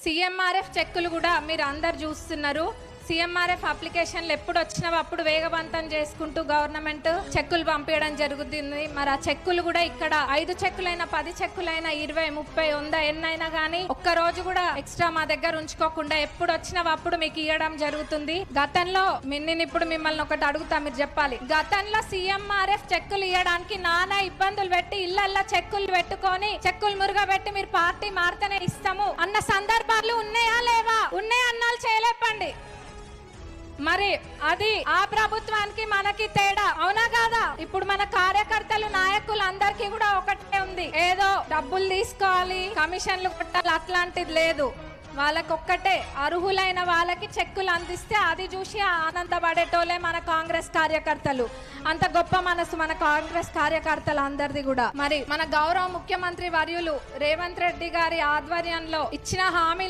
CMRF చెక్కులు కూడా మీరు అందరు చూస్తున్నారు. సీఎంఆర్ఎఫ్ అప్లికేషన్లు ఎప్పుడు వచ్చినవి అప్పుడు వేగవంతం చేసుకుంటూ గవర్నమెంట్ చెక్కులు పంపించడం జరుగుతుంది. మరి ఆ చెక్కులు కూడా ఇక్కడ 5 చెక్కులైనా 10 చెక్కులైనా 20, 30, 100 ఎన్నైనా గానీ ఒక్క రోజు కూడా ఎక్స్ట్రా మా దగ్గర ఉంచుకోకుండా ఎప్పుడు వచ్చినవి అప్పుడు మీకు ఇవ్వడం జరుగుతుంది. గతంలో నేను ఇప్పుడు మిమ్మల్ని ఒకటి అడుగుతా, మీరు చెప్పాలి. గతంలో సీఎంఆర్ఎఫ్ చెక్కులు ఇవ్వడానికి నానా ఇబ్బందులు పెట్టి ఇళ్లల్లో చెక్కులు పెట్టుకొని చెక్కులు మురుగబెట్టి మీరు పార్టీ మారితేనే ఇస్తాము అన్న సందర్భాలు ఉన్నాయా లేవా? ఉన్నాయి అన్నాళ్ళు చేయలేపండి. మరి అది ఆ ప్రభుత్వానికి మనకి తేడా అవునా కాదా? ఇప్పుడు మన కార్యకర్తలు నాయకులు అందరికీ కూడా ఒకటే ఉంది, ఏదో డబ్బులు తీసుకోవాలి కమిషన్లు కొట్టాలి అట్లాంటిది లేదు. వాళ్ళకొక్కటే అర్హులైన వాళ్ళకి చెక్కులు అందిస్తే అది చూసి ఆనందపడేటోలే మన కాంగ్రెస్ కార్యకర్తలు. అంత గొప్ప మనసు మన కాంగ్రెస్ కార్యకర్తలు అందరిది కూడా. మరి మన గౌరవ ముఖ్యమంత్రి వర్యులు రేవంత్ రెడ్డి గారి ఆధ్వర్యంలో ఇచ్చిన హామీలు